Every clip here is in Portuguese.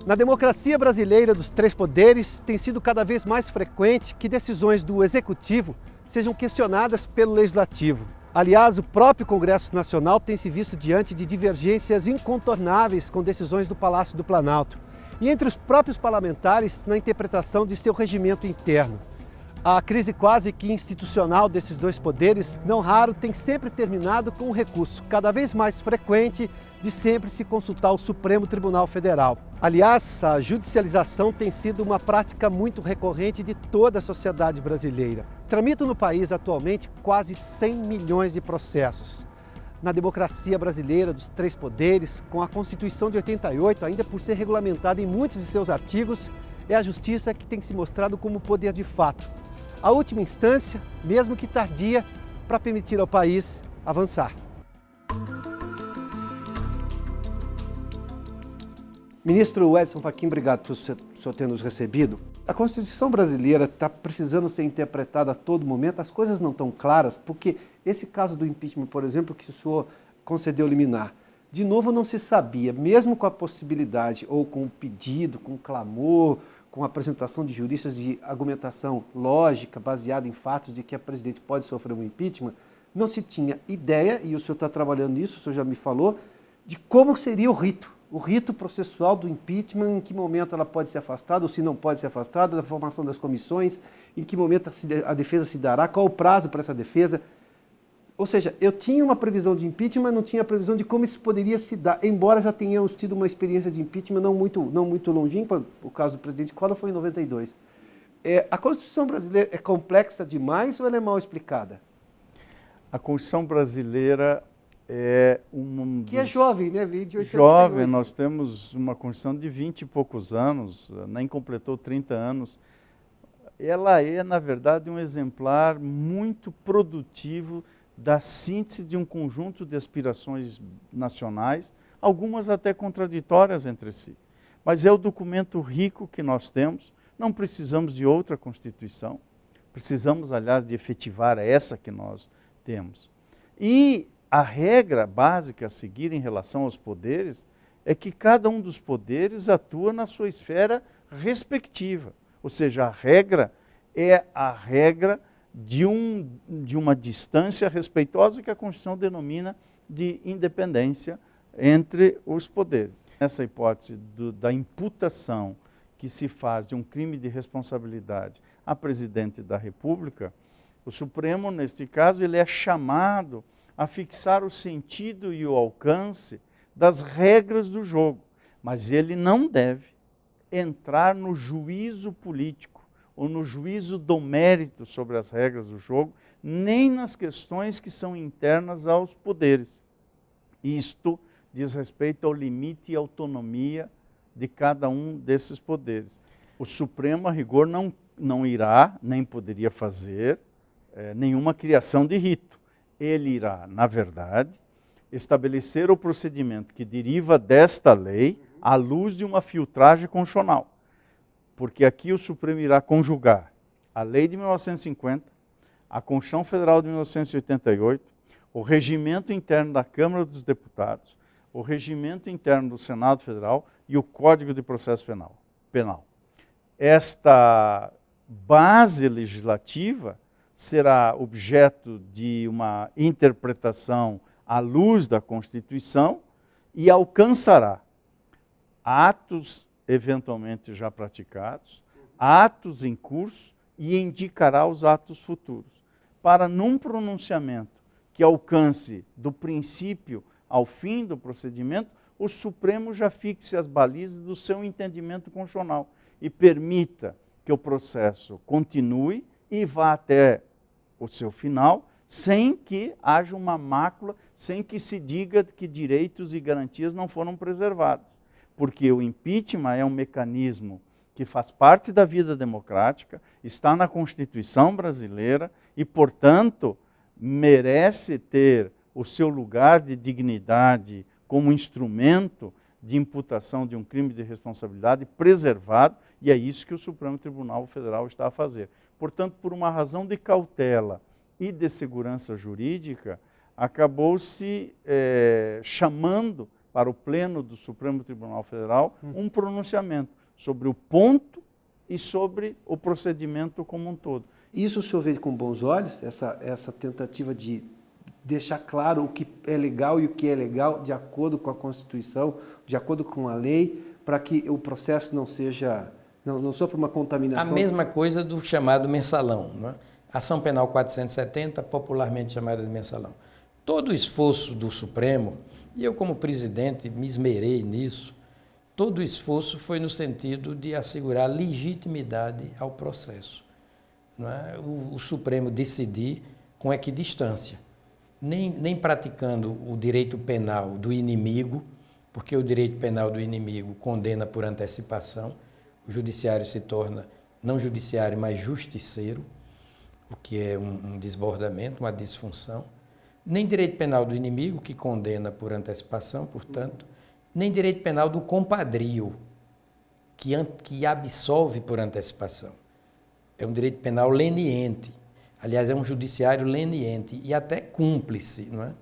Na democracia brasileira dos três poderes, tem sido cada vez mais frequente que decisões do Executivo sejam questionadas pelo Legislativo. Aliás, o próprio Congresso Nacional tem se visto diante de divergências incontornáveis com decisões do Palácio do Planalto e entre os próprios parlamentares na interpretação de seu regimento interno. A crise quase que institucional desses dois poderes, não raro, tem sempre terminado com um recurso cada vez mais frequente de sempre se consultar o Supremo Tribunal Federal. Aliás, a judicialização tem sido uma prática muito recorrente de toda a sociedade brasileira. Tramitam no país atualmente quase 100 milhões de processos. Na democracia brasileira dos três poderes, com a Constituição de 88 ainda por ser regulamentada em muitos de seus artigos, é a justiça que tem se mostrado como poder de fato. A última instância, mesmo que tardia, para permitir ao país avançar. Ministro Edson Fachin, obrigado por o senhor ter nos recebido. A Constituição brasileira está precisando ser interpretada a todo momento, as coisas não estão claras, porque esse caso do impeachment, por exemplo, que o senhor concedeu liminar, de novo não se sabia, mesmo com a possibilidade, ou com o pedido, com o clamor, com a apresentação de juristas de argumentação lógica, baseada em fatos de que a presidente pode sofrer um impeachment, não se tinha ideia, e o senhor está trabalhando nisso, o senhor já me falou, de como seria o rito processual do impeachment, em que momento ela pode ser afastada ou se não pode ser afastada, da formação das comissões, em que momento a defesa se dará, qual o prazo para essa defesa. Ou seja, eu tinha uma previsão de impeachment, mas não tinha a previsão de como isso poderia se dar, embora já tenhamos tido uma experiência de impeachment não muito longínqua, o caso do presidente Collor foi em 92. A Constituição brasileira é complexa demais ou ela é mal explicada? A Constituição brasileira é que é jovem, né? De 88. Jovem, nós temos uma Constituição de 20 e poucos anos, nem completou 30 anos. Ela é, na verdade, um exemplar muito produtivo da síntese de um conjunto de aspirações nacionais, algumas até contraditórias entre si. Mas é o documento rico que nós temos, não precisamos de outra Constituição, precisamos, aliás, de efetivar essa que nós temos. E a regra básica a seguir em relação aos poderes é que cada um dos poderes atua na sua esfera respectiva. Ou seja, a regra é a regra de uma distância respeitosa que a Constituição denomina de independência entre os poderes. Essa hipótese da imputação que se faz de um crime de responsabilidade a presidente da República, o Supremo, neste caso, ele é chamado a fixar o sentido e o alcance das regras do jogo, mas ele não deve entrar no juízo político ou no juízo do mérito sobre as regras do jogo, nem nas questões que são internas aos poderes. Isto diz respeito ao limite e autonomia de cada um desses poderes. O Supremo, a rigor, não irá, nem poderia fazer nenhuma criação de rito. Ele irá, na verdade, estabelecer o procedimento que deriva desta lei à luz de uma filtragem constitucional. Porque aqui o Supremo irá conjugar a Lei de 1950, a Constituição Federal de 1988, o regimento interno da Câmara dos Deputados, o regimento interno do Senado Federal e o Código de Processo Penal. Esta base legislativa será objeto de uma interpretação à luz da Constituição e alcançará atos eventualmente já praticados, atos em curso e indicará os atos futuros. Para, num pronunciamento que alcance do princípio ao fim do procedimento, o Supremo já fixe as balizas do seu entendimento constitucional e permita que o processo continue e vá até o seu final, sem que haja uma mácula, sem que se diga que direitos e garantias não foram preservados. Porque o impeachment é um mecanismo que faz parte da vida democrática, está na Constituição brasileira e, portanto, merece ter o seu lugar de dignidade como instrumento de imputação de um crime de responsabilidade preservado, e é isso que o Supremo Tribunal Federal está a fazer. Portanto, por uma razão de cautela e de segurança jurídica, acabou-se chamando para o Pleno do Supremo Tribunal Federal um pronunciamento sobre o ponto e sobre o procedimento como um todo. Isso o senhor vê com bons olhos, essa tentativa de deixar claro o que é legal e o que é legal de acordo com a Constituição, de acordo com a lei, para que o processo não sofra uma contaminação? A mesma coisa do chamado mensalão, não é? Ação Penal 470, popularmente chamada de mensalão. Todo o esforço do Supremo, e eu como presidente me esmerei nisso, todo o esforço foi no sentido de assegurar legitimidade ao processo. Não é? O Supremo decidir com equidistância, nem praticando o direito penal do inimigo, porque o direito penal do inimigo condena por antecipação, o judiciário se torna não judiciário, mas justiceiro, o que é um desbordamento, uma disfunção, nem direito penal do inimigo, que condena por antecipação, portanto, nem direito penal do compadrio, que absolve por antecipação. É um direito penal leniente, aliás, é um judiciário leniente e até cúmplice, não é?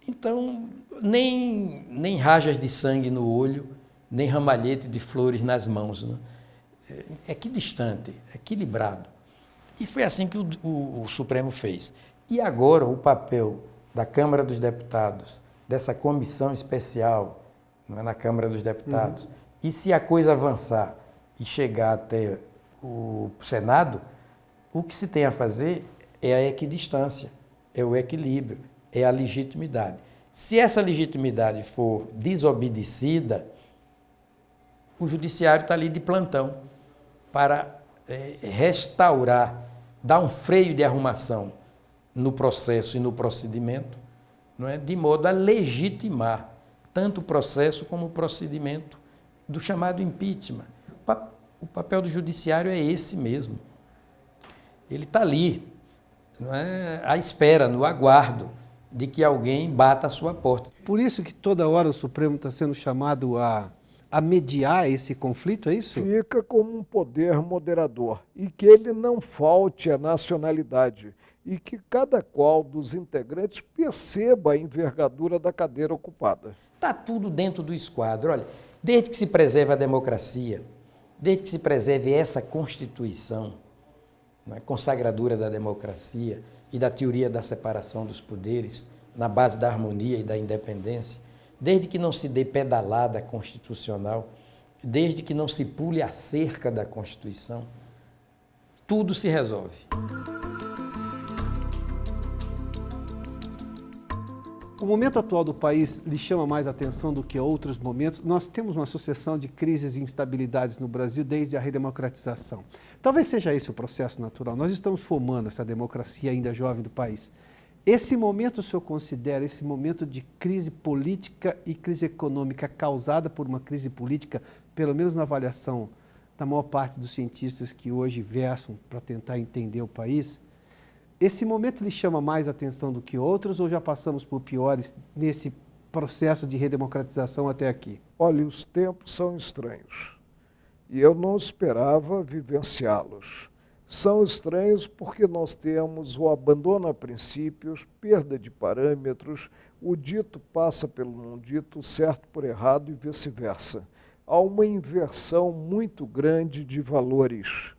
Então, nem rajas de sangue no olho, nem ramalhete de flores nas mãos, não é? Equidistante, equilibrado. E foi assim que o Supremo fez. E agora o papel da Câmara dos Deputados, dessa comissão especial, não é, na Câmara dos Deputados, e se a coisa avançar e chegar até o Senado, o que se tem a fazer é a equidistância, é o equilíbrio, é a legitimidade. Se essa legitimidade for desobedecida, o judiciário está ali de plantão para restaurar, dar um freio de arrumação no processo e no procedimento, não é? De modo a legitimar tanto o processo como o procedimento do chamado impeachment. O papel do judiciário é esse mesmo. Ele está ali, não é? À espera, no aguardo de que alguém bata a sua porta. Por isso que toda hora o Supremo está sendo chamado a mediar esse conflito, é isso? Fica como um poder moderador e que ele não falte a nacionalidade e que cada qual dos integrantes perceba a envergadura da cadeira ocupada. Está tudo dentro do esquadro. Olha, desde que se preserve a democracia, desde que se preserve essa Constituição, não é, consagradora da democracia e da teoria da separação dos poderes, na base da harmonia e da independência, desde que não se dê pedalada constitucional, desde que não se pule a cerca da Constituição, tudo se resolve. O momento atual do país lhe chama mais atenção do que outros momentos. Nós temos uma sucessão de crises e instabilidades no Brasil desde a redemocratização. Talvez seja esse o processo natural. Nós estamos formando essa democracia ainda jovem do país. Esse momento o senhor considera, esse momento de crise política e crise econômica causada por uma crise política, pelo menos na avaliação da maior parte dos cientistas que hoje versam para tentar entender o país, esse momento lhe chama mais atenção do que outros ou já passamos por piores nesse processo de redemocratização até aqui? Olha, os tempos são estranhos e eu não esperava vivenciá-los. São estranhos porque nós temos o abandono a princípios, perda de parâmetros, o dito passa pelo não dito, o certo por errado e vice-versa. Há uma inversão muito grande de valores.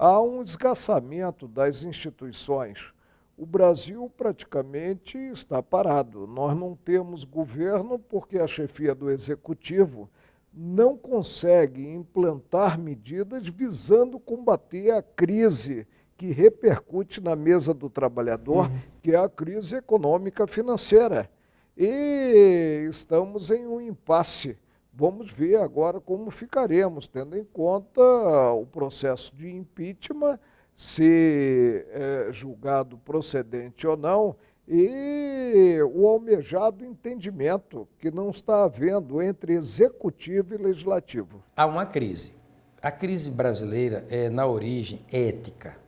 Há um esgarçamento das instituições. O Brasil praticamente está parado. Nós não temos governo porque a chefia do executivo não consegue implantar medidas visando combater a crise que repercute na mesa do trabalhador, que é a crise econômica financeira. E estamos em um impasse. Vamos ver agora como ficaremos, tendo em conta o processo de impeachment, se julgado procedente ou não, e o almejado entendimento que não está havendo entre executivo e legislativo. Há uma crise. A crise brasileira é, na origem, ética.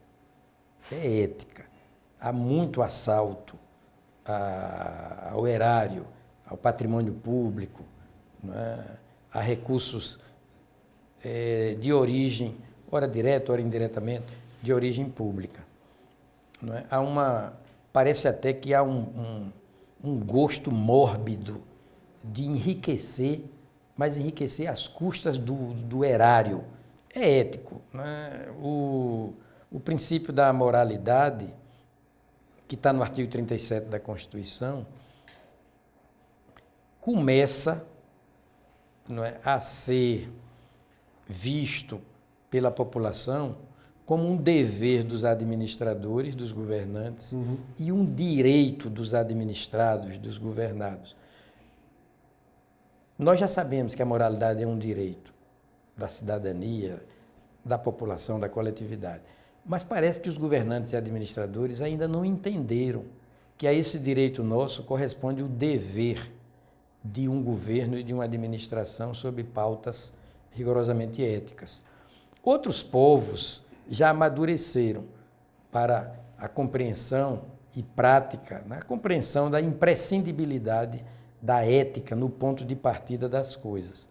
É ética. Há muito assalto ao erário, ao patrimônio público, não é? Há recursos de origem, ora direta, ora indiretamente, de origem pública. Não é? Parece até que há um gosto mórbido de enriquecer, mas enriquecer às custas do erário. É ético, né? O princípio da moralidade, que está no artigo 37 da Constituição, começa, não é, a ser visto pela população como um dever dos administradores, dos governantes, e um direito dos administrados, dos governados. Nós já sabemos que a moralidade é um direito da cidadania, da população, da coletividade. Mas parece que os governantes e administradores ainda não entenderam que a esse direito nosso corresponde o dever de um governo e de uma administração sob pautas rigorosamente éticas. Outros povos já amadureceram para a compreensão e prática, a compreensão da imprescindibilidade da ética no ponto de partida das coisas.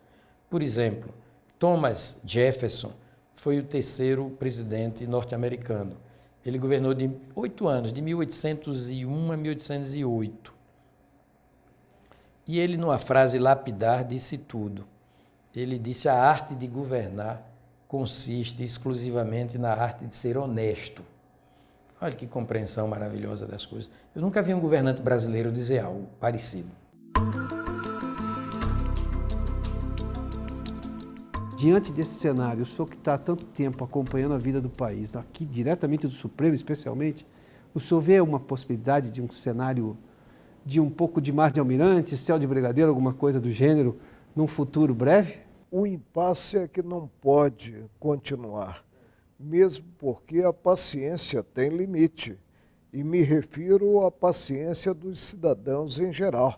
Por exemplo, Thomas Jefferson foi o terceiro presidente norte-americano. Ele governou de 8 anos, de 1801 a 1808. E ele, numa frase lapidar, disse tudo. Ele disse: a arte de governar consiste exclusivamente na arte de ser honesto. Olha que compreensão maravilhosa das coisas. Eu nunca vi um governante brasileiro dizer algo parecido. Diante desse cenário, o senhor que está há tanto tempo acompanhando a vida do país, aqui diretamente do Supremo especialmente, o senhor vê uma possibilidade de um cenário de um pouco de mar de almirante, céu de brigadeiro, alguma coisa do gênero, num futuro breve? O impasse é que não pode continuar, mesmo porque a paciência tem limite, e me refiro à paciência dos cidadãos em geral.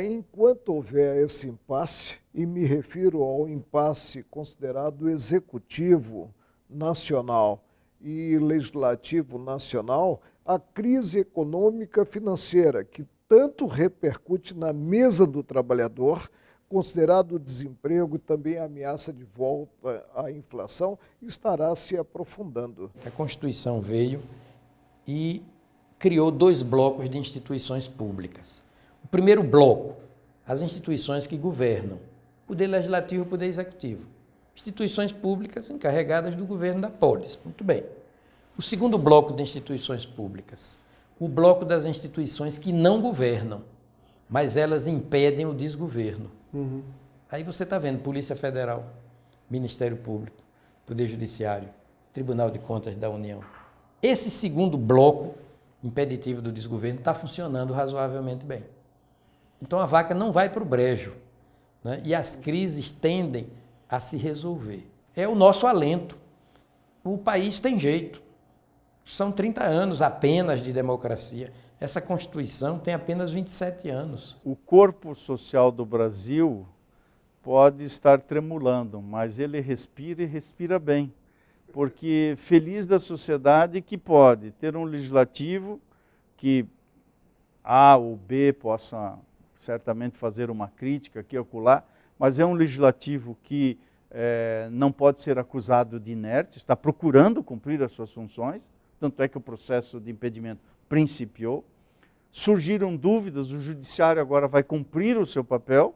Enquanto houver esse impasse, e me refiro ao impasse considerado executivo nacional e legislativo nacional, a crise econômica financeira, que tanto repercute na mesa do trabalhador, considerado o desemprego e também a ameaça de volta à inflação, estará se aprofundando. A Constituição veio e criou 2 blocos de instituições públicas. O primeiro bloco, as instituições que governam, Poder Legislativo e Poder Executivo. Instituições públicas encarregadas do governo da polis. Muito bem. O segundo bloco de instituições públicas, o bloco das instituições que não governam, mas elas impedem o desgoverno. Aí você está vendo Polícia Federal, Ministério Público, Poder Judiciário, Tribunal de Contas da União. Esse segundo bloco impeditivo do desgoverno está funcionando razoavelmente bem. Então a vaca não vai para o brejo, né? E as crises tendem a se resolver. É o nosso alento. O país tem jeito. São 30 anos apenas de democracia. Essa Constituição tem apenas 27 anos. O corpo social do Brasil pode estar tremulando, mas ele respira e respira bem. Porque feliz da sociedade que pode ter um legislativo que A ou B possa certamente fazer uma crítica aqui ou acolá, mas é um legislativo que não pode ser acusado de inerte, está procurando cumprir as suas funções, tanto é que o processo de impedimento principiou. Surgiram dúvidas, o judiciário agora vai cumprir o seu papel,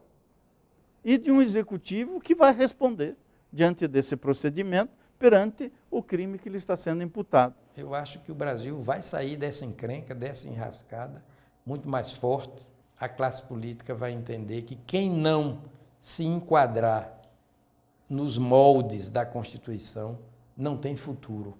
e de um executivo que vai responder diante desse procedimento perante o crime que lhe está sendo imputado. Eu acho que o Brasil vai sair dessa encrenca, dessa enrascada, muito mais forte. A classe política vai entender que quem não se enquadrar nos moldes da Constituição não tem futuro.